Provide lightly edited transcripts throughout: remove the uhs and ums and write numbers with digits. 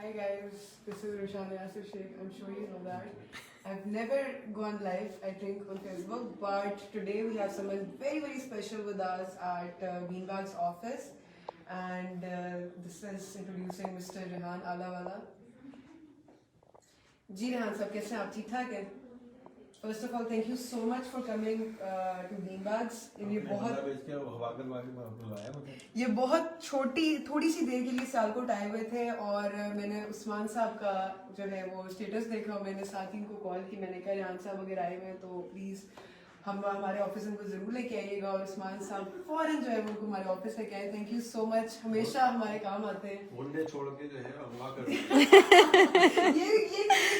Hi guys, this is Roshana Yasir Sheikh. I'm sure you know that. I've never gone live, I think, on Facebook, but today we have someone very, very special with us at Beanbag's office. And this is introducing Mr. Rehan Alawala. Ji Rehan sab, kaise hain aap? Theek thaak hai? First of all, thank you so much for coming to Beanbags. ये बहुत छोटी थोड़ी सी देर के लिए सियालकोट आए हुए थे और मैंने उस्मान साहब का जो है वो स्टेटस देखा और मैंने साथ ही इनको कॉल की. मैंने कहा रिहान साहब अगर आए हुए हैं तो प्लीज़ हम हमारे ऑफिस उनको ज़रूर लेके आइएगा. और उस्मान साहब फौरन जो है वो हमारे ऑफिस लेके आए. थैंक यू सो मच, हमेशा हमारे काम आते हैं. मुंडे छोड़ के जो है अगवा कर ये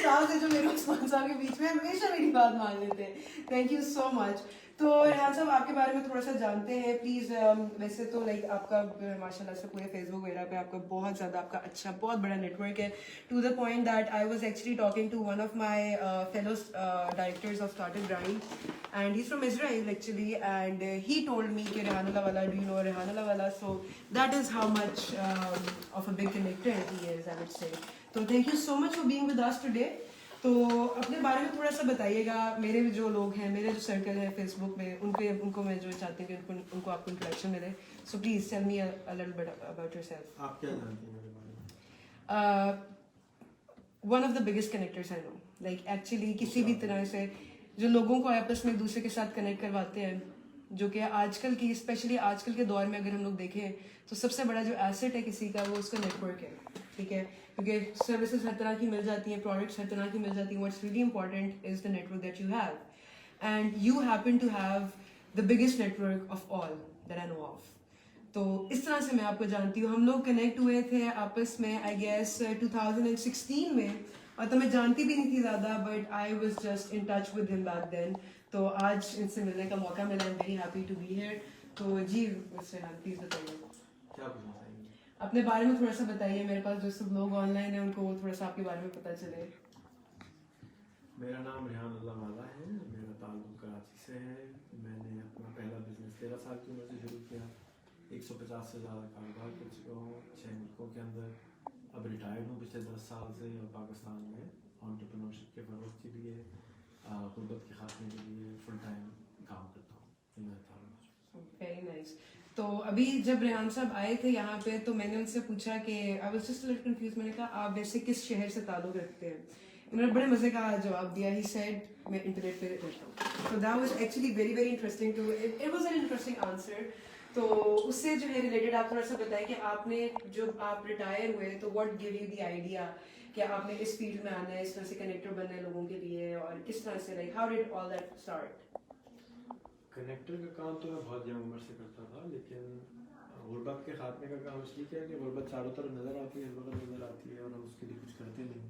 राज है जो मेरे उस्मान साहब के बीच में हमेशा मेरी बात मान लेते हैं. Thank you so much. तो रिहान साहब आपके बारे में थोड़ा सा जानते हैं प्लीज़. वैसे तो लाइक आपका माशाल्लाह से पूरे फेसबुक वगैरह पे आपका बहुत ज़्यादा आपका अच्छा बहुत बड़ा नेटवर्क है. To the point that I was actually talking to one of my fellow directors of Startup Grind and he's from Israel actually, and he told me कि Rehan Alawala, do you know Rehan Alawala? So that is how much of a big connector he is, I would say. So thank you so much for being with us today. तो अपने बारे में थोड़ा सा बताइएगा. मेरे जो लोग हैं, मेरे जो सर्कल है फेसबुक में, उनको मैं जो चाहती हूँ कि उनको आपको इंट्रोडक्शन मिले. So please tell me a little bit about yourself. आप क्या जानती हैं मेरे बारे में? One of the biggest connectors I know. Like actually किसी भी तरह से जो लोगों को आपस में एक दूसरे के साथ कनेक्ट करवाते हैं, जो कि आजकल की स्पेशली आजकल के दौर में अगर हम लोग देखें तो सबसे बड़ा जो एसेट है किसी का वो उसका नेटवर्क है. ठीक है, क्योंकि सर्विसेज हर तरह की मिल जाती हैं, प्रोडक्ट्स हर तरह की मिल जाती हैं. What's really important is the network that you have, and you happen to have the biggest network of all that I know of. तो इस तरह से मैं आपको जानती हूँ. हम लोग कनेक्ट हुए थे आपस में आई गेस 2016 में, और तो मैं जानती भी नहीं थी ज़्यादा, but I was just in touch with him back then. तो आज इनसे मिलने का मौका मिला. I am very happy to be here. तो जी मुझसे हाँ प्लीज़ बताइए, क्या पूछना चाहेंगे? अपने बारे में थोड़ा सा बताइए. मेरे पास जो सब लोग ऑनलाइन हैं उनको थोड़ा सा आपके बारे में पता चले. मेरा नाम रेहान अल्लाहवाला है. मेरा ताल्लुक कराची से है. मैंने अपना पहला बिजनेस 13 साल की उम्र से शुरू किया. 150 से ज़्यादा कारोबार कर चुका हूँ 6 मुल्कों के अंदर. अब रिटायर्ड हूँ पिछले 10 साल से, और पाकिस्तान में एंटरप्रेन्योरशिप के फ़रोग़ के लिए, गुर्बत के खात्मे के लिए फुल टाइम काम करता हूँ. Very nice. तो अभी जब रेहान साहब आए थे यहाँ पे तो मैंने उनसे पूछा कि I was just a little confuse. मैंने कहा आप वैसे किस शहर से ताल्लुक़ रखते हैं? उन्होंने बड़े मज़े का जवाब दिया. ही सेड मैं इंटरनेट पे रहता हूँ. तो that was actually very very interesting to it was an interesting answer. तो उससे जो है रिलेटेड आप थोड़ा सा बताएं कि आपने जब आप रिटायर हुए तो what give you the idea कि आपने इस फील्ड में आना है, इस तरह से कनेक्टर बनना है लोगों के लिए, और किस तरह से like how did all that start? Connector का काम तो मैं बहुत यंग उम्र से करता था, लेकिन गुर्बत के खात्मे का काम इसलिए किया कि गुर्बत चारों तरफ नज़र आती है, हर वक्त नज़र आती है, और हम उसके लिए कुछ करते नहीं.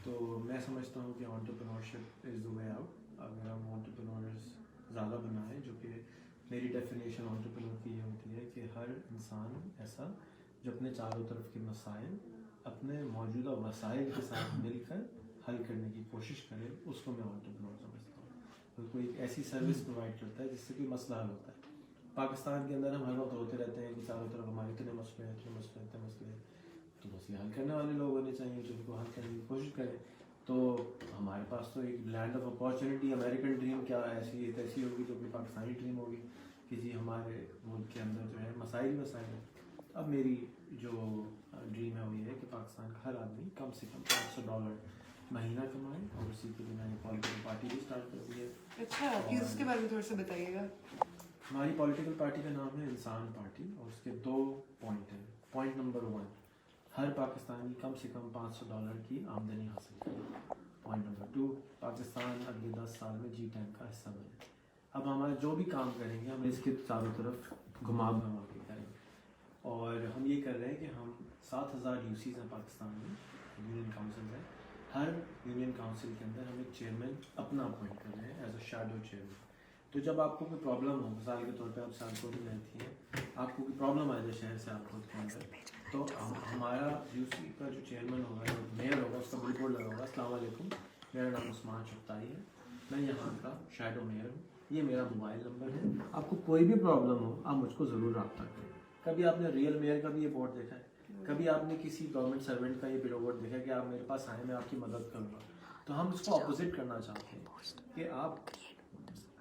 तो मैं समझता हूँ कि entrepreneurship is the way out. अगर हम एंटरप्रेन्योर्स ज़्यादा बनाएं, जो कि मेरी डेफिनेशन एंटरप्रेन्योर की ये होती है कि हर इंसान ऐसा जो अपने चारों तरफ के मसाइल अपने मौजूदा वसाइल के साथ मिलकर हल करने की कोशिश करे, उसको मैं एंटरप्रेन्योर समझता हूँ. तो कोई एक ऐसी सर्विस प्रोवाइड करता है जिससे कोई मसला हल होता है. पाकिस्तान के अंदर हम हर वक्त होते रहते हैं कि चारों तरफ हमारे इतने मसले हैं, इतने मसले, इतने मसले हैं. तो मसले हल करने वाले लोग होने चाहिए जो उनको हल करने की कोशिश करें. तो हमारे पास तो एक land of opportunity, American dream क्या ऐसी तैसी होगी जो कि पाकिस्तानी ड्रीम होगी कि जी हमारे मुल्क के अंदर जो है मसाइल मसाइल है. अब मेरी जो ड्रीम है वो ये है कि पाकिस्तान का हर आदमी कम से कम $500 महीना कमाए, और उसी के लिए मैंने पॉलिटिकल पार्टी भी स्टार्ट कर दी है. अच्छा, प्लीज उसके बारे में थोड़ा सा बताइएगा. हमारी पॉलिटिकल पार्टी का नाम है इंसान पार्टी, और उसके 2 पॉइंट हैं. पॉइंट नंबर 1, हर पाकिस्तानी कम से कम $500 की आमदनी हासिल करे. पॉइंट नंबर 2, पाकिस्तान अगले 10 साल में G10 का हिस्सा बने. अब हमारा जो भी काम करेंगे हम इसके चारों तरफ घुमा के करेंगे, और हम ये कर रहे हैं कि हम 7000 यूसीज हैं पाकिस्तान में, यूनियन काउंसिल है. हर यूनियन काउंसिल के अंदर हम एक चेयरमैन अपना अपॉइंट कर रहे हैं एज अ शैडो चेयरमैन. तो जब आपको कोई प्रॉब्लम हो, मिसाल के तौर पे आप सियालकोट में रहती हैं, आपको कोई प्रॉब्लम आ जाए शहर से सियालकोट के अंदर, तो हमारा यूसी का जो चेयरमैन होगा, मेयर होगा, उसका बिल बोर्ड लगा होगा, अस्सलाम वालेकुम, मेरा नाम उस्मान चुगताई है, मैं यहाँ का शैडो मेयर हूँ, ये मेरा मोबाइल नंबर है, आपको कोई भी प्रॉब्लम हो आप मुझको ज़रूर रब्ता करें. कभी आपने रियल मेयर का भी ये बोर्ड देखा है? कभी आपने किसी गवर्नमेंट सर्वेंट का ये बिलोवर्ड देखा कि आप मेरे पास आए, मैं आपकी मदद करूँगा? तो हम इसको अपोजिट करना चाहते हैं कि आप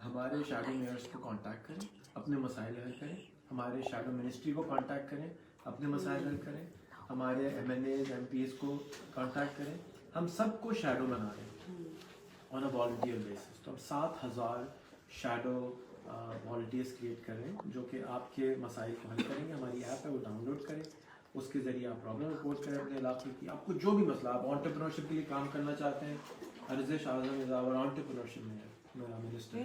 हमारे शैडो मेयर्स को कांटेक्ट करें, अपने मसाइल हल करें, हमारे शैडो मिनिस्ट्री को कांटेक्ट करें, अपने मसाइल हल करें, हमारे MLAs MPs को कांटेक्ट करें। हम सबको शैडो बना रहे हैं ऑन अ वॉलंटियर बेसिस। तो हम 7,000 शैडो वॉलंटियर्स क्रिएट कर रहे हैं जो कि आपके मसाइल को हल करेंगे। हमारी ऐप है, वो डाउनलोड करें, उसके ज़रिए आप प्रॉब्लम रिपोर्ट करें अपने इलाके की। आपको जो भी मसला, आप एंटरप्रेन्योरशिप के लिए काम करना चाहते हैं, Arjish Azam is our entrepreneurship minister,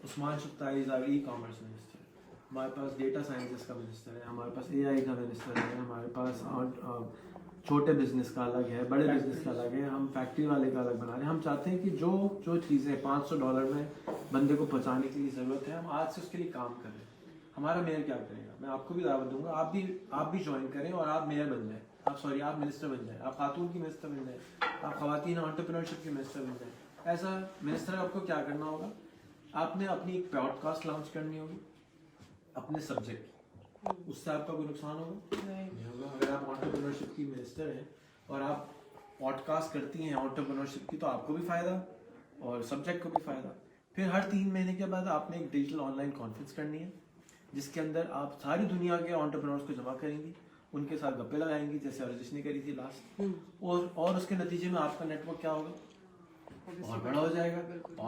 Usman शुक्ताई इज़ आवर ई-कॉमर्स मिनिस्टर, हमारे पास डेटा साइंसेस का मिनिस्टर है, हमारे पास AI का मिनिस्टर है, हमारे पास छोटे बिजनेस का अलग है, बड़े बिजनेस का अलग है, हम फैक्ट्री वाले का अलग बना रहे हैं। हम चाहते हैं कि जो चीज़ें $500 में बंदे को पहुँचाने के लिए ज़रूरत है, हम आज से उसके लिए काम कर रहे हैं। हमारा मेयर क्या करेगा, मैं आपको भी दावत दूंगा, आप भी ज्वाइन करें और आप मेयर बन जाएं, आप मिनिस्टर बन जाएं, आप खातून की मिनिस्टर बन जाएं, आप खवातीन एंटरप्रेन्योरशिप की मिनिस्टर बन जाएं। ऐसा मिनिस्टर आपको क्या करना होगा, आपने अपनी एक पॉडकास्ट लॉन्च करनी होगी अपने सब्जेक्ट, उससे आपका कोई नुकसान होगा? नहीं होगा। अगर आप एंटरप्रेन्योरशिप की मिनिस्टर हैं और आप पॉडकास्ट करती हैं एंटरप्रेन्योरशिप की, तो आपको भी फ़ायदा और सब्जेक्ट को भी फ़ायदा। फिर हर 3 महीने के बाद आपने एक डिजिटल ऑनलाइन कॉन्फ्रेंस करनी है जिसके अंदर आप सारी दुनिया के एंटरप्रेन्योर्स को जमा करेंगी, उनके साथ गप्पे लगाएंगी जैसे अर्जिश ने करी थी लास्ट, और उसके नतीजे में आपका नेटवर्क क्या होगा, और बड़ा हो जाएगा,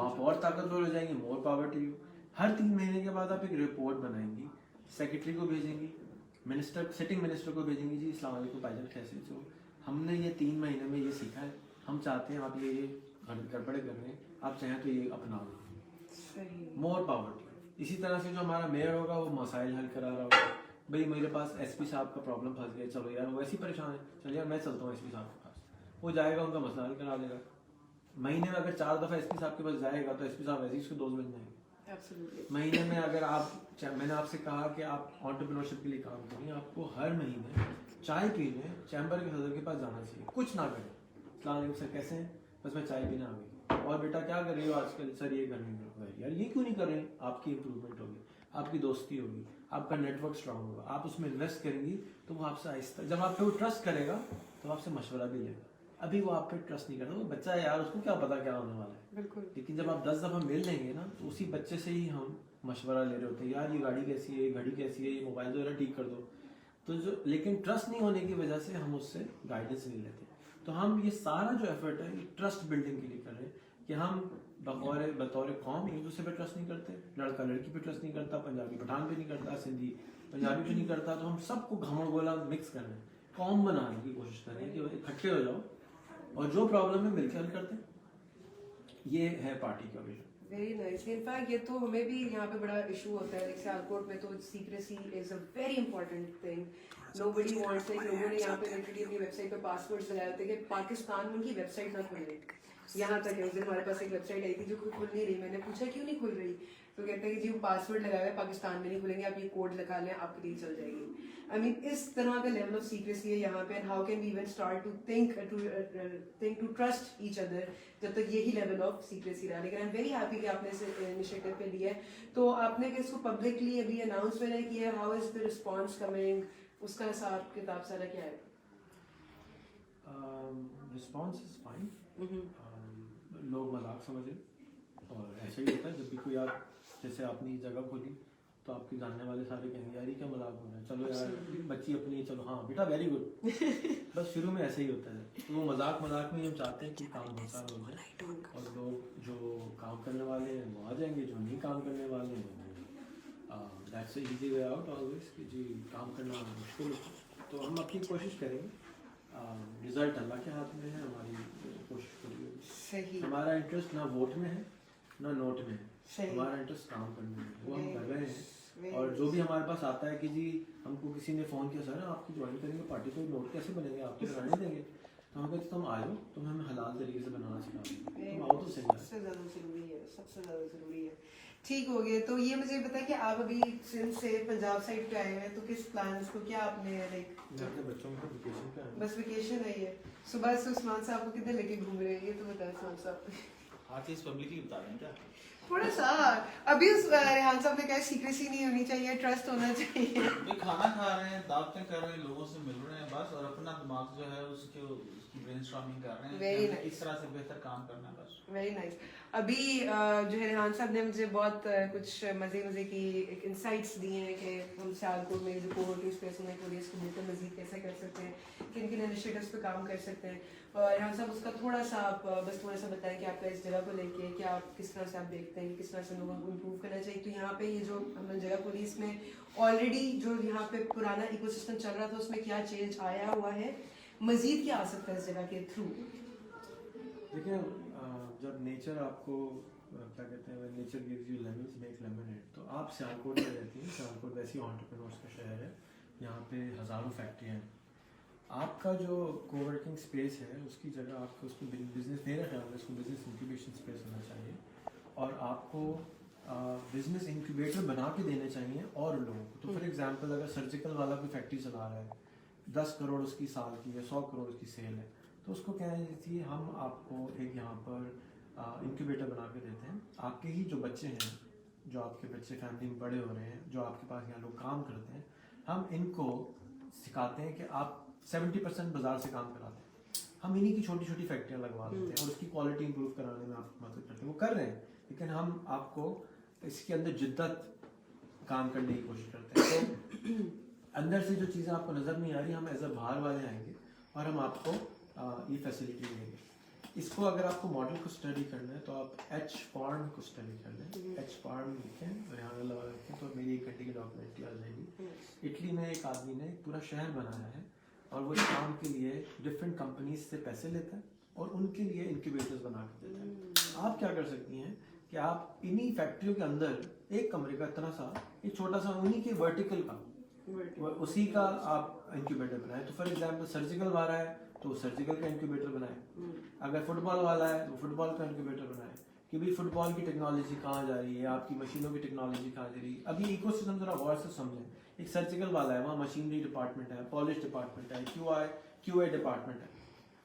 आप और ताकतवर हो जाएंगे, मोर पावर टू यू। हर 3 महीने के बाद आप एक रिपोर्ट बनाएंगी, सेक्रेटरी को भेजेंगी, सिटिंग मिनिस्टर को भेजेंगी, जी अस्सलाम वालेकुम भाईजान कैसे हो, हमने ये 3 महीने में ये सीखा है, हम चाहते हैं आप ये गड़बड़े कर रहे हैं, आप चाहें तो ये अपना लो, मोर पावर टू। इसी तरह से जो हमारा मेयर होगा वो मसाइल हल करा रहा होगा, भाई मेरे पास SP साहब का प्रॉब्लम फंस गया, चलो यार वो ऐसे ही परेशान है, चलो यार मैं चलता हूँ SP साहब के पास, वो जाएगा उनका मसला हल करा देगा। महीने में अगर 4 दफ़ा SP साहब के पास जाएगा तो SP साहब ऐसे ही उसके दोस्त बन जाएंगे। महीने में अगर मैंने आपसे कहा कि आप एंटरप्रेन्योरशिप के लिए काम करें, आपको हर महीने चाय पीने चैम्बर के सदर के पास जाना चाहिए, कुछ ना करें, अस्सलाम वालेकुम सर कैसे हैं, बस मैं चाय पीने आ गई, और बेटा क्या कर रही हो आजकल, सर ये करने में, यार ये क्यों नहीं कर रहे हैं, आपकी इंप्रूवमेंट होगी, आपकी दोस्ती होगी, आपका नेटवर्क स्ट्रांग होगा, आप उसमें इन्वेस्ट करेंगी तो वो आपसे आहिस्ता, जब आप पे वो ट्रस्ट करेगा तो आपसे मशवरा भी लेगा। अभी वो आप पे ट्रस्ट नहीं करता, वो बच्चा है यार, उसको क्या पता क्या होने वाला है, बिल्कुल। लेकिन जब आप 10 दफ़ा मिल लेंगे ना, तो उसी बच्चे से ही हम मशवरा ले रहे होते हैं, यार ये गाड़ी कैसी है, ये घड़ी कैसी है, ये मोबाइल जो है ठीक कर दो, तो जो, लेकिन ट्रस्ट नहीं होने की वजह से हम उससे गाइडेंस नहीं लेते। तो हम ये सारा जो एफर्ट है ये ट्रस्ट बिल्डिंग के लिए कर रहे हैं कि हम बतौर कौम एक दूसरे पे ट्रस्ट नहीं करते, लड़का लड़की पे ट्रस्ट नहीं करता, पंजाबी पठान पे नहीं करता, सिंधी पंजाबी पे नहीं करता, तो हम सबको घमा गोला मिक्स कर रहे हैं, कौम बनाने की कोशिश कर रहे हैं कि इकट्ठे हो जाओ और जो प्रॉब्लम है मिलकर हल करते हैं। ये है पार्टी का विजन। Very nice. इनफैक्ट ये तो हमें भी यहाँ पे बड़ा इशू होता है, लाइक सियालकोट में तो secrecy is a very important thing, nobody wants, like लोगों ने यहाँ पे लिटरली अपनी वेबसाइट पे पासवर्ड्स लगाए होते हैं कि पाकिस्तान में उनकी वेबसाइट ना खुल रही। यहाँ तक है, उस दिन हमारे पास एक वेबसाइट आई थी जो खुल नहीं रही, मैंने पूछा क्यों नहीं खुल रही, तो कहते हैं कि जी वो पासवर्ड लगाया है, पाकिस्तान में नहीं खुलेंगे, आप ये कोड लगा लें आपके लिए चल जाएगी। आई मीन इस तरह का लेवल ऑफ सीक्रेसी है यहाँ पे, and how can we even start to think to trust each other जब तक यही लेवल ऑफ सीक्रेसी रहा। लेकिन आई एम वेरी हैप्पी कि आपने इस इनिशिएटिव पे लिया है। तो आपने इसको पब्लिकली अभी अनाउंसमेंट है किया, how is the response coming, उसका हिसाब किताब सारा क्या है? रिस्पॉन्स इज फाइन, लोग मजाक समझे, और ऐसा ही होता है जब भी कोई आप, जैसे आपने जगह खोली तो आपके जानने वाले सारे कहेंगे यार ये क्या मजाक हो रहा है, चलो यार बच्ची अपनी, चलो हाँ बेटा वेरी गुड बस शुरू में ऐसे ही होता है। तो वो मजाक में हम चाहते हैं कि काम बहुत सारा हो जाए और लोग जो काम करने वाले हैं वो आ जाएंगे, जो नहीं काम करने वाले हैं that's a easy way out always कि जी काम करना मुश्किल होता है। तो हम अपनी कोशिश करेंगे, रिजल्ट अल्लाह के हाथ में है, हमारी कोशिश करेंगे। हमारा इंटरेस्ट ना वोट में है ना नोट में है, हमारा इंटरेस्ट काम करने में, वो हम कर रहे हैं। और जो भी हमारे पास आता है कि जी हमको किसी ने फ़ोन किया, सर आपकी ज्वाइन करेंगे पार्टी, को नोट कैसे बनेंगे, आप तो बनाने देंगे, तो हम कहते तुम आ जाओ, तुम हमें हलाल तरीके से बनाना सिखा देंगे, तुम आओ तो सही। सबसे ज़्यादा ज़रूरी है, सबसे ज़्यादा ज़रूरी है। ठीक हो गया। तो ये मुझे बताया कि आप अभी सिंध से पंजाब साइड पे आए हैं, तो किस प्लान्स को, क्या आपने लाइक अपने बच्चों को वेकेशन पे बस वेकेशन है ये, सुबह से उस्मान साहब को किधर लेके घूम रहे हैं ये तो बताएं उस्मान साहब। हाँ चीज़ पब्लिकली बता दें क्या? थोड़ा सा अभी उस रेहान साहब ने कहा सीक्रेसी नहीं होनी चाहिए, ट्रस्ट होना चाहिए. भाई खाना खा रहे हैं, दावतें कर रहे हैं, लोगों से मिल रहे हैं बस, और अपना दिमाग जो है उसकी ब्रेनस्टॉर्मिंग कर रहे हैं Very कि हमें nice. किस तरह से बेहतर काम करना है बस. Very nice. अभी जो है रेहान साहब ने मुझे बहुत कुछ मज़े की इंसाइट्स दिए हैं कि हम सियालकोट में जो कोवर्किंग स्पेस में खोलिए इसको बेहतर मज़ीद कैसे कर सकते हैं, किन किन इनिशिएटिव्स पे काम कर सकते हैं. और रेहान साहब उसका थोड़ा सा आप बस थोड़ा सा बताएं कि आपका इस जगह को लेके क्या आप किस तरह से आप देखते हैं, किस तरह से लोगों को इम्प्रूव करना चाहिए. तो यहाँ पे ये जो हमने जगह खोली इसमें ऑलरेडी जो यहाँ पे पुराना इकोसिस्टम चल रहा था उसमें क्या चेंज आया हुआ है, मज़ीद क्या आ सकता है इस जगह के थ्रू. देखिए जब नेचर आपको क्या कहते हैं, nature gives you lemons make lemonade. तो आप सियालकोट में रहती हैं, सियालकोट वैसे ही एंटरप्रेन्योर्स का शहर है, यहाँ पे हज़ारों फैक्ट्रियाँ हैं. आपका जो कोवर्किंग स्पेस है उसकी जगह आपको उसको बिजनेस, मेरे ख्याल में उसको बिजनेस इंक्यूबेशन स्पेस होना चाहिए, और आपको बिजनेस इंक्यूबेटर बना के देने चाहिए और लोगों को. तो फॉर एग्जांपल अगर सर्जिकल वाला कोई फैक्ट्री चला रहा है, 10 करोड़ उसकी साल की है, 100 करोड़ उसकी सेल है, तो उसको कहना चाहिए हम आपको एक यहाँ पर इंक्यूबेटर बना के देते हैं. आपके ही जो बच्चे हैं, जो आपके बच्चे फैमिली में बड़े हो रहे हैं, जो आपके पास यहाँ लोग काम करते हैं, हम इनको सिखाते हैं कि आप 70% बाजार से काम कराते हैं, हम इन्हीं की छोटी छोटी फैक्ट्रियाँ लगवा देते हैं और उसकी क्वालिटी इंप्रूव कराने में आपकी मदद करते हैं. वो कर रहे हैं, लेकिन हम आपको इसके अंदर जिद्दत काम करने की कोशिश करते हैं. तो अंदर से जो चीज़ें आपको नज़र नहीं आ रही, हम एज अ बाहर वाले आएंगे और हम आपको ये फैसिलिटी देंगे. इसको अगर आपको मॉडल को स्टडी करना है तो आप एच फार्म को स्टडी कर लें. एच फार्म लिखें, रेहान लगा लिखें तो मेरी 1 घंटे की डॉक्यूमेंट्री आ जाएगी. इटली में एक आदमी ने एक पूरा शहर बनाया है और वो इस काम के लिए डिफरेंट कंपनीज से पैसे लेता है और उनके लिए इंक्यूबेटर्स बना कर देता है. आप क्या कर सकती हैं कि आप इन्हीं फैक्ट्रियों के अंदर एक कमरे का इतना सा एक छोटा सा उन्हीं के वर्टिकल का उसी का आप इंक्यूबेटर बनाए. तो फॉर एग्जांपल सर्जिकल वाला है तो सर्जिकल का इंक्यूबेटर बनाए, अगर फुटबॉल वाला है तो फुटबॉल का इंक्यूबेटर बनाए, कि भाई फुटबॉल की टेक्नोलॉजी कहाँ जा रही है, आपकी मशीनों की टेक्नोलॉजी कहाँ जा रही है. अभी इकोसिस्टम जरा गौर से समझें. एक सर्जिकल वाला है, वहाँ मशीनरी डिपार्टमेंट है, पॉलिश डिपार्टमेंट है, क्यूए डिपार्टमेंट है.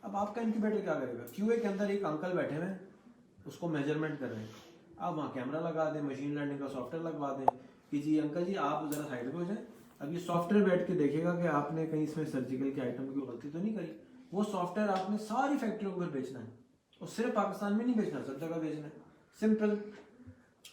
अब आपका इंक्यूबेटर क्या करेगा, क्यूए के अंदर एक अंकल बैठे हुए हैं, उसको मेजरमेंट कर रहे हैं. आप वहाँ कैमरा लगा दें, मशीन लर्निंग का सॉफ्टवेयर लगवा दें कि जी अंकल जी आप जरा साइड पे हो जाएं. अब ये सॉफ्टवेयर बैठ के देखेगा कि आपने कहीं इसमें सर्जिकल के आइटम की गलती तो नहीं करी. वो सॉफ्टवेयर आपने सारी फैक्ट्रियों को बेचना है, और सिर्फ पाकिस्तान में नहीं बेचना, सब जगह बेचना है. सिंपल.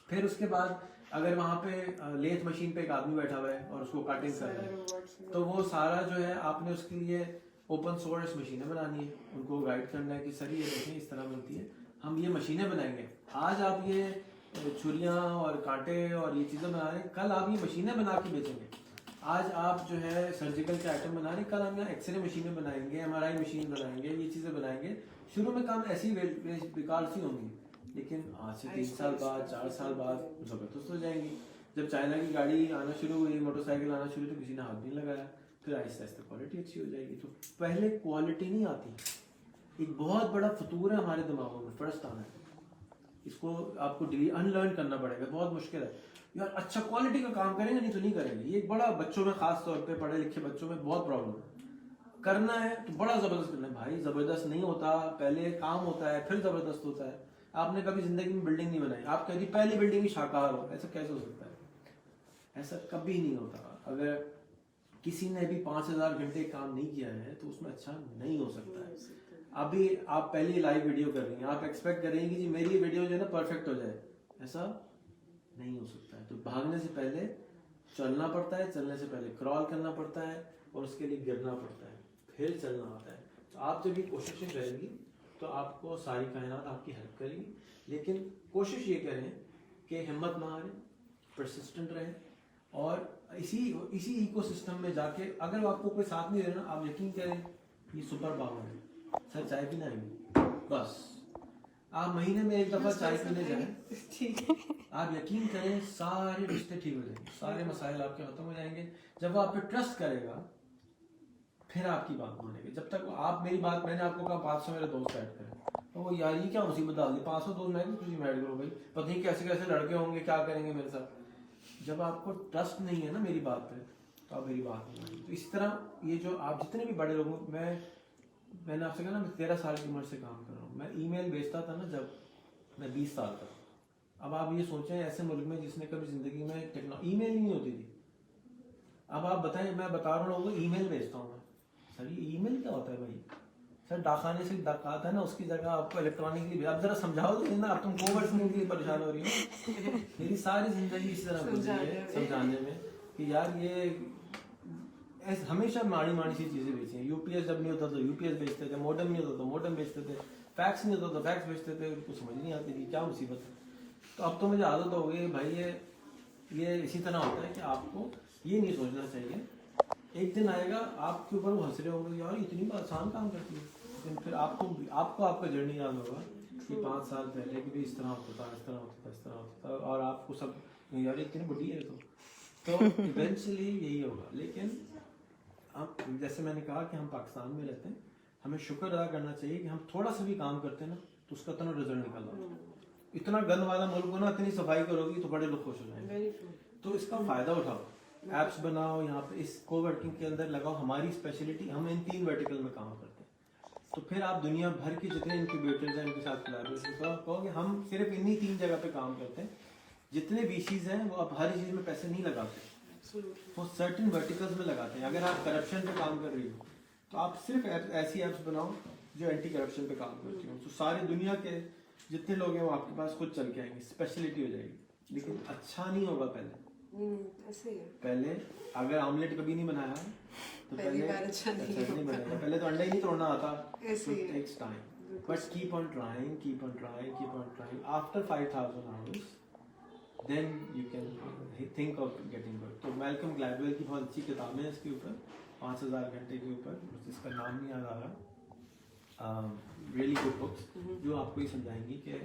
फिर उसके बाद अगर वहाँ पे लेथ मशीन पे एक आदमी बैठा हुआ है और उसको कटिंग कर रहा है, तो वो सारा जो है आपने उसके लिए ओपन सोर्स मशीनें बनानी है, उनको गाइड करना है कि सर ये देखें इस तरह बनती है, हम ये मशीनें बनाएंगे. आज आप ये छुरियाँ और कांटे और ये चीज़ें बना रहे हैं, कल आप ये मशीनें बना के बेचेंगे. आज आप जो है सर्जिकल के आइटम बना रहे हैं, कल हम यहाँ एक्सरे मशीनें बनाएंगे, MRI मशीन बनाएंगे, ये चीज़ें बनाएंगे. शुरू में काम ऐसी बेकार सी होंगी, लेकिन आज से 3 साल बाद 4 साल बाद ज़बरदस्त हो जाएंगी. जब चाइना की गाड़ी आना शुरू हुई, मोटरसाइकिल आना शुरू, तो किसी ने हाथ नहीं लगाया, फिर आहिस्ता आहिस्ता क्वालिटी अच्छी हो जाएगी. तो पहले क्वालिटी नहीं आती. एक बहुत बड़ा फतूर है हमारे दिमागों में, फर्स्ट आना है, इसको आपको अनलर्न करना पड़ेगा. बहुत मुश्किल है यार, अच्छा क्वालिटी का काम करेंगे नहीं तो नहीं करेंगे. ये बड़ा बच्चों में, खास तौर पे पढ़े लिखे बच्चों में बहुत प्रॉब्लम है. करना है तो बड़ा जबरदस्त करना है. भाई जबरदस्त नहीं होता, पहले काम होता है फिर जबरदस्त होता है. आपने कभी जिंदगी में बिल्डिंग नहीं बनाई, आप कभी पहली बिल्डिंग ही शाकाहार हो, ऐसा कैसे हो सकता है? ऐसा कभी नहीं होता. अगर किसी ने भी 5000 घंटे काम नहीं किया है तो उसमें अच्छा नहीं हो सकता है. अभी आप पहली लाइव वीडियो कर रही हैं, आप एक्सपेक्ट कर रही हैं कि जी मेरी वीडियो जो है ना परफेक्ट हो जाए, ऐसा नहीं हो सकता है. तो भागने से पहले चलना पड़ता है, चलने से पहले क्रॉल करना पड़ता है, और उसके लिए गिरना पड़ता है, फिर चलना होता है. तो आप जब ये कोशिशें करेंगी तो आपको सारी कायनात आपकी हेल्प करेगी. लेकिन कोशिश ये करें कि हिम्मत ना हारें, परसिस्टेंट रहें, और इसी इकोसिस्टम में जाके अगर आपको कोई साथ नहीं देना, आप यकीन करें ये सुपर पावर है. सर चाय पीना है, बस आप महीने में 1 दफा चाय पीने जाएं, आप यकीन करें सारे रिश्ते ठीक हो जाएंगे, सारे मसाइल आपके खत्म हो जाएंगे. जब वो आप पे ट्रस्ट करेगा फिर आपकी बात मानेंगे. जब तक आप मेरी बात, मैंने आपको कहा 500 मेरे दोस्त ऐड करें, तो वो यार ये क्या मुसीबत डाल दी, 500 दोस्त मैं तुझे ऐड करो भाई, पता नहीं कैसे कैसे लड़के होंगे, क्या करेंगे मेरे साथ. जब आपको ट्रस्ट नहीं है ना मेरी बात पे, तो आप मेरी बात नहीं मानेंगे. तो इस तरह ये जो आप जितने भी बड़े लोगों, मैंने आपसे कहा ना मैं 13 साल की उम्र से काम कर रहा हूँ. मैं ईमेल भेजता था ना जब मैं 20 साल का, اب آپ یہ سوچیں ایسے ملک میں جس نے کبھی زندگی میں ای میل نہیں ہوتی تھی. اب آپ بتائیں, میں بتا رہا ہوں ای میل بھیجتا ہوں میں, سر یہ ای میل کیا ہوتا ہے بھائی؟ سر ڈاکخانے سے ڈاکہ آتا ہے نا, اس کی جگہ آپ کو الیکٹرانکلی, اب ذرا سمجھاؤ تو نا, اب تم کوورڈ کے لیے پریشان ہو رہی ہو. میری ساری زندگی اس طرح گزری ہے سمجھانے میں کہ یار یہ ہمیشہ ماڑی سی چیزیں بیچی ہیں. یو پی ایس جب نہیں ہوتا تو یو پی ایس بیچتے تھے, موڈم نہیں ہوتا تو موڈم بیچتے تھے, فیکس نہیں ہوتا تو فیکس بیچتے تھے. ان کو سمجھ نہیں آتی تھی کیا مصیبت ہے. تو اب تو مجھے عادت ہو گئی بھائی, یہ اسی طرح ہوتا ہے کہ آپ کو یہ نہیں سوچنا چاہیے. ایک دن آئے گا آپ کے اوپر وہ ہنس رہے ہوں گے یار اتنی آسان کام کرتی ہے, لیکن پھر آپ کو آپ کا جرنی یاد ہوگا کہ 5 سال پہلے کہ بھی اس طرح ہوتا تھا, اس طرح ہوتا تھا, اس طرح ہوتا تھا, اور آپ کو سب یار اتنی بڑی ہے تو ایونچولی یہی ہوگا. لیکن اب جیسے میں نے کہا کہ ہم پاکستان میں رہتے ہیں, ہمیں شکر ادا کرنا چاہیے کہ ہم تھوڑا سا بھی کام کرتے ہیں نا تو اس کا اتنا رزلٹ نکل رہا ہے. اتنا گند والا ملک ہو نا, اتنی صفائی کرو گی تو بڑے لوگ خوش ہو جائیں گے. تو اس کا فائدہ اٹھاؤ, ایپس بناؤ, یہاں پہ اس کو ورکنگ کے اندر لگاؤ. ہماری اسپیشلٹی, ہم ان 3 ورٹیکل میں کام کرتے ہیں. تو پھر آپ دنیا بھر کے جتنے انکیوبیٹرز ہیں ان کے ساتھ کولیبریشن کرو, کہو کہ ہم صرف انہی 3 جگہ پہ کام کرتے ہیں. جتنے VCs ہیں وہ اب ہر چیز میں پیسے نہیں لگاتے, وہ سرٹن ورٹیکلز میں لگاتے ہیں. اگر آپ کرپشن پہ کام کر رہی ہو تو آپ صرف ایسی ایپس بناؤ جو اینٹی کرپشن پہ کام کرتی ہوں. تو ساری دنیا کے جتنے لوگ ہیں وہ آپ کے پاس خود چل کے آئیں گے, اسپیشلٹی ہو جائے گی. لیکن اچھا نہیں ہوگا پہلے اگر آملیٹ کبھی نہیں بنایا تو پہلے اچھا نہیں بنے گا. پہلے تو انڈا ہی نہیں توڑنا آتا. Takes time, but keep on trying. After 5,000 hours then you can think of getting good. تو میلکم گلیڈویل کی بہت اچھی کتابیں ہیں اس کے اوپر, 5,000 گھنٹے کے اوپر, جس کا نام نہیں یاد آ رہا. ریئلی گڈ بکس جو آپ کو یہ سمجھائیں گی کہ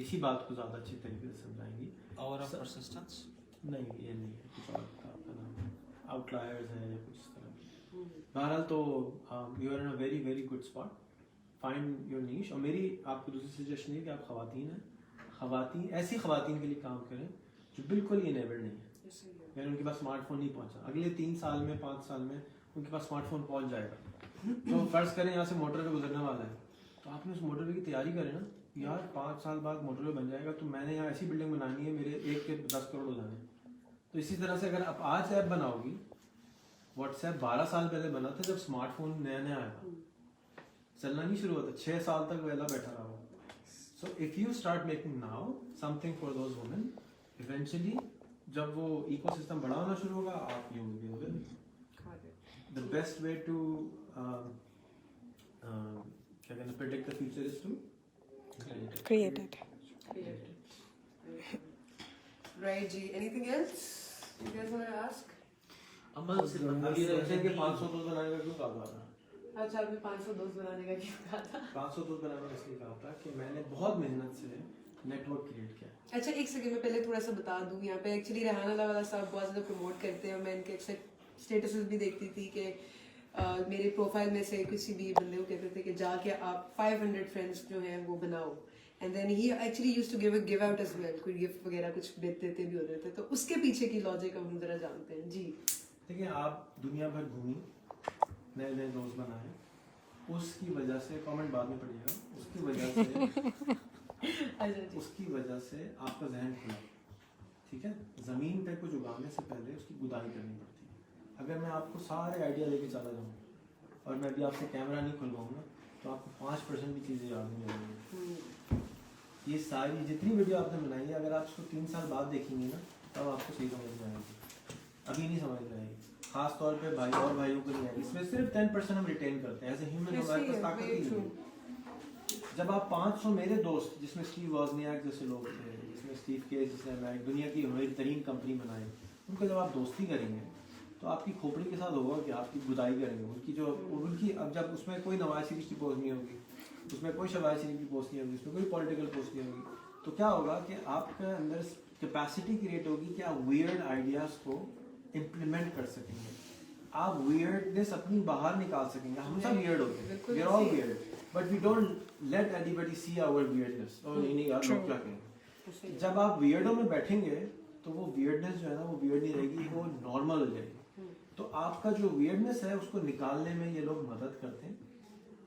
اسی بات کو زیادہ اچھی طریقے سے سمجھائیں گی. اور پرسسٹنس نہیں, یہ نہیں ہے, کچھ اور تھا آپ کا نام, آؤٹ لائرز ہے یا کچھ اس طرح. بہرحال تو you are in a very very good spot. Find your niche. اور میری آپ کو دوسری سجیشن ہے کہ آپ خواتین ہیں, ایسی خواتین کے لیے کام کریں جو بالکل ہی انیبلڈ نہیں ہے, یعنی ان کے پاس اسمارٹ فون نہیں پہنچا. اگلے 3 سال میں 5 سال میں ان کے پاس اسمارٹ فون پہنچ جائے گا. تو فرض کریں یہاں سے موٹر پہ گزرنے والا ہے, تو آپ نے اس موٹر پہ کی تیاری کریں نا, یار 5 سال بعد موٹر پہ بن جائے گا, تو میں نے یہاں ایسی بلڈنگ بنانی ہے, میرے 1 کے 10 کروڑ ہو جانے. تو اسی طرح سے اگر آپ آج ایپ بناؤ گی, واٹس ایپ 12 سال پہلے بنا تھا جب اسمارٹ فون نیا آیا تھا, چلنا نہیں شروع ہوتا, 6 سال تک ویلا بیٹھا رہا. So if you start making now something for those women, eventually جب وہ ایکو سسٹم بڑا ہونا شروع ہوگا, آپ you will be well. The best way to predict the future is to create it. Right, Ji. Anything else you guys want to ask? عمل سے ابھی رکھیں کہ 500 دوست بنانے کا کیوں کہا تھا؟ اچھا, ابھی 500 دوست بنانے کا کیوں کہا تھا؟ 500 دوست بنانے کا اس لیے کہا تھا کہ میں نے بہت محنت سے نیٹ ورک کریٹ کیا. اچھا, ایک سیکنڈ میں پہلے تھوڑا سا بتا دوں, یہاں پہ ایکچولی ریحان اللہ والا صاحب بہت زیادہ پروموٹ کرتے ہیں, اور میں ان کے اسٹیٹسز بھی دیکھتی تھی کہ میرے پروفائل میں سے کسی بھی بندے کو کہتے تھے کہ جا کے آپ 500 فرینڈس جو ہیں وہ بناؤ, اینڈ دین ہی actually use to give out as well, کوئی گفٹ وغیرہ کچھ دیتے بھی ہوتے تھے. تو اس کے پیچھے کی لاجک ہم ذرا جانتے ہیں. جی دیکھیں, آپ دنیا بھر گھومی, نئے نئے دوست بنائے, اس کی وجہ سے کامنٹ بعد میں پڑھیے گا, اس کی وجہ سے آپ کا ذہن کھلا. ٹھیک ہے, زمین پہ کچھ اگانے سے پہلے اس کی گدائی کرنی پڑتی ہے. اگر میں آپ کو سارے آئیڈیا لے کے چلا جاؤں اور میں ابھی آپ سے کیمرہ نہیں کھلواؤں گا تو آپ کو 5% بھی چیزیں یاد نہیں رہیں گی. یہ ساری جتنی ویڈیو آپ نے بنائی ہے, اگر آپ اس کو 3 سال بعد دیکھیں گے نا تب آپ کو صحیح سمجھ میں آئے گی, ابھی نہیں سمجھ میں آئے گی. خاص طور پہ بھائی اور بھائیوں کو نہیں آئے گی. اس میں صرف 10% ہم ریٹین کرتے ہیں ایز اے ہیومن, ہمارے پاس طاقت ہی نہیں ہے. جب آپ 500 میرے دوست, جس میں اسٹیو وازنیاک جیسے لوگ تھے, جس میں اسٹیو کیس, جس نے دنیا کی بڑی ترین کمپنی بنائی, ان کو جب آپ دوستی کریں گے تو آپ کی کھوپڑی کے ساتھ ہوگا کہ آپ کی گدائی کریں گے ان کی. اب جب اس میں کوئی نواز شریف کی پوسٹ نہیں ہوگی, اس میں کوئی شہباز شریف کی پوسٹ نہیں ہوگی, اس میں کوئی پولیٹیکل پوسٹ نہیں ہوگی, تو کیا ہوگا کہ آپ کے اندر کیپیسٹی کریٹ ہوگی کہ آپ ویئرڈ آئیڈیاز کو امپلیمنٹ کر سکیں گے. آپ ویئرڈنس اپنی باہر نکال سکیں گے. ہم سب ویئرڈ ہوتے ہیں, we are all weird, but we don't let anybody see our weirdness. اور نہیں یار لوگ کیا کہیں گے. جب آپ ویئرڈوں میں بیٹھیں گے تو وہ ویئرڈنس جو ہے نا وہ ویئرڈ نہیں رہے گی, وہ نارمل ہو جائے گی. تو آپ کا جو ویئرڈنس ہے اس کو نکالنے میں یہ لوگ مدد کرتے ہیں.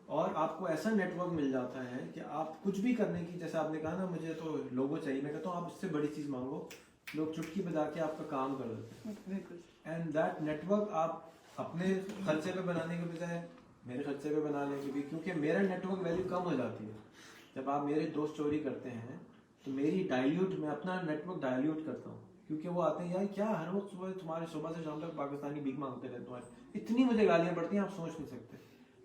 اور آپ کو ایسا نیٹ ورک مل جاتا ہے کہ آپ کچھ بھی کرنے کی, جیسے آپ نے کہا نا مجھے تو لوگو چاہیے, میں کہتا ہوں آپ اس سے بڑی چیز مانگو, لوگ چٹکی بجا کے آپ کا کام کر دیتے ہیں. بالکل. اینڈ دیٹ نیٹ ورک آپ اپنے خرچے پہ بنانے کے بجائے میرے خرچے پہ بنا لیں گے, کیونکہ میرا نیٹ ورک ویلیو کم ہو جاتی ہے. جب آپ میرے دوست چوری کرتے ہیں تو میری ڈائلیوٹ, میں اپنا نیٹ ورک ڈائلیوٹ کرتا ہوں, کیونکہ وہ آتے ہیں یار کیا ہر وقت تمہارے صبح سے شام تک پاکستانی بھیک مانگتے رہتے ہیں, اتنی مجھے گالیاں پڑتی ہیں آپ سوچ نہیں سکتے.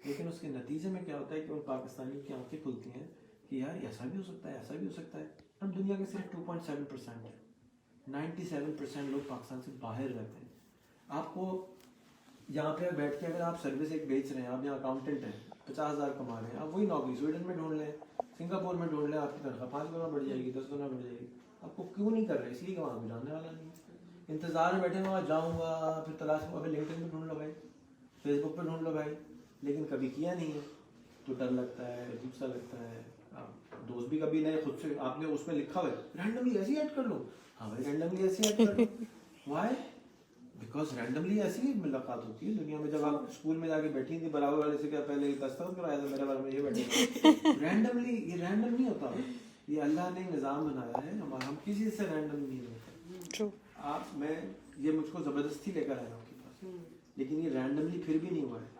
لیکن اس کے نتیجے میں کیا ہوتا ہے کہ ان پاکستانیوں کی آنکھیں کھلتی ہیں کہ یار ایسا بھی ہو سکتا ہے, ایسا بھی ہو سکتا ہے. ہم دنیا کے صرف 2.7% ہیں, 97% لوگ پاکستان سے باہر رہتے ہیں. آپ کو یہاں پہ بیٹھ کے اگر آپ سروس ایک بیچ رہے ہیں, آپ یہاں اکاؤنٹنٹ ہیں, 50,000 کما رہے ہیں, آپ وہی نوکری سویڈن میں ڈھونڈ لیں, سنگاپور میں ڈھونڈ لیں, آپ کی تنخواہ 5 گنا بڑھ جائے گی, 10 گنا بڑھ جائے گی. آپ کو کیوں نہیں کر رہے؟ اس لیے کہ وہاں پہ جاننے والا نہیں ہے. انتظار میں بیٹھے وہاں جاؤں گا, پھر تلاش میں, ابھی لنکڈ ان پہ ڈھونڈ لو بھائی, فیس بک پہ ڈھونڈ لو بھائی, لیکن کبھی کیا نہیں ہے تو ڈر لگتا ہے, عجیب سا لگتا ہے. دوست بھی کبھی نہیں, خود سے آپ نے اس میں لکھا ہوا ہے رینڈملی ایسے ایڈ کر لو, ہاں بھائی رینڈملی ایسے ایڈ کر لو. وائی؟ بیکاز رینڈملی ایسی ہی ملاقات ہوتی ہے دنیا میں. جب آپ اسکول میں جا کے بیٹھی تھی برابر والے سے, کیا پہلے دستخط کرایا تھا میرے بارے میں, یہ بیٹھے رینڈملی, یہ رینڈم نہیں ہوتا, یہ اللہ نے نظام بنایا ہے. ہم کسی سے رینڈم نہیں ہوتے. آپ میں یہ مجھ کو زبردستی لے کر آیا آپ کے پاس, لیکن یہ رینڈملی پھر بھی نہیں ہوا ہے,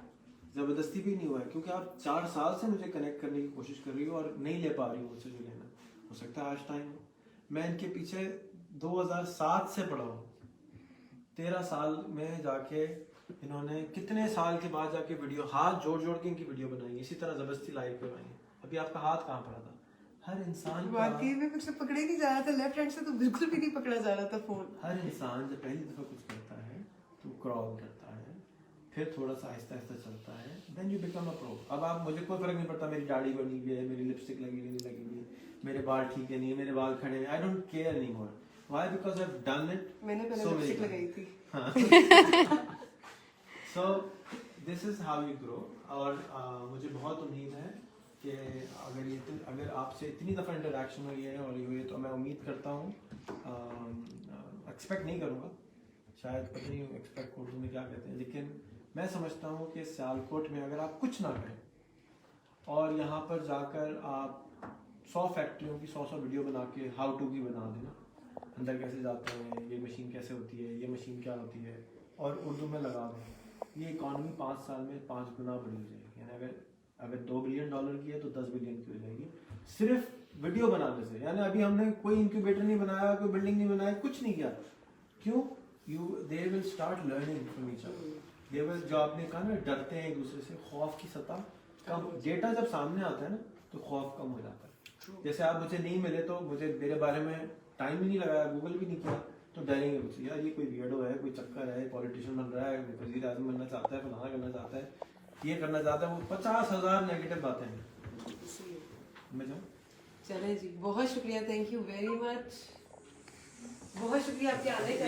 زبردستی بھی نہیں ہوا ہے, کیونکہ آپ 4 سال سے مجھے کنیکٹ کرنے کی کوشش کر رہی ہو اور نہیں لے پا رہی ہوں مجھ سے جو لینا. ہو سکتا ہے آج ٹائم ہو. میں ان کے پیچھے 2007 سے پڑا ہوں. 13 سال میں جا کے انہوں نے کتنے سال کے بعد جا کے ویڈیو ہاتھ جوڑ جوڑ کے ان کی ویڈیو بنائی, اسی طرح زبردستی لائیو کروائی. ابھی آپ کا ہاتھ کہاں پڑا تھا؟ ہر انسان واقعی میں کچھ سے پکڑے نہیں جا رہا تھا, لیفٹ ہینڈ سے تو بالکل بھی نہیں پکڑا جا رہا تھا فون. ہر انسان جب پہلی دفعہ کچھ کرتا ہے تو کرال کرتا ہے, پھر تھوڑا سا آہستہ آہستہ چلتا ہے, دین یو بیکم اے پرو. اب آپ, مجھے کوئی فرق نہیں پڑتا میری داڑھی بنی ہوئی ہے, میری لپسٹک لگی ہوئی نہیں لگی ہوئی, میرے بال ٹھیک ہے نہیں ہے, میرے بال کھڑے ہیں, I don't care any more. Why? Because I have done it. میں نے پہلے لپسٹک لگائی تھی. So this is how you grow. اور مجھے بہت امید ہے کہ اگر آپ سے اتنی دفعہ انٹریکشن ہوئی ہے اور یہ ہوئی ہے تو میں امید کرتا ہوں, ایکسپیکٹ نہیں کروں گا, شاید پتہ نہیں ایکسپیکٹ اردو میں کیا کہتے ہیں, لیکن میں سمجھتا ہوں کہ سیالکوٹ میں اگر آپ کچھ نہ کریں اور یہاں پر جا کر آپ 100 فیکٹریوں کی 100 ویڈیو بنا کے ہاؤ ٹو کی بنا دینا, اندر کیسے جاتے ہیں, یہ مشین کیسے ہوتی ہے, یہ مشین کیا ہوتی ہے, اور اردو میں لگا دیں, یہ اکانومی 5 سال میں 5 گنا بڑھ جائے گی. یعنی اگر $2 بلین کی ہے تو 10 بلین کی ہو جائے گی, صرف ویڈیو بنانے سے. یعنی ابھی ہم نے کوئی انکیوبیٹر نہیں بنایا, کوئی بلڈنگ نہیں بنایا, کچھ نہیں کیا. کیوں؟ they will start learning from each other. they will, جو آپ نے کہا نا ڈرتے ہیں ایک دوسرے سے, خوف کی سطح کم, ڈیٹا جب سامنے آتا ہے نا تو خوف کم ہو جاتا ہے. جیسے آپ مجھے نہیں ملے تو مجھے میرے بارے میں ٹائم بھی نہیں لگایا, گوگل بھی نہیں کیا, تو ڈریں گے مجھ سے, یار یہ کوئی ویئرڈو ہے, کوئی چکر ہے, پولیٹیشین بن رہا ہے, وزیر اعظم بننا چاہتا ہے, فلانا کرنا چاہتا ہے, یہ کرنا چاہتا ہے, وہ 50,000 نیگیٹو باتیں ہیں. میں جاؤں؟ چلیں جی, بہت شکریہ, تھینک یو ویری مچ, بہت شکریہ آپ کے آنے کا.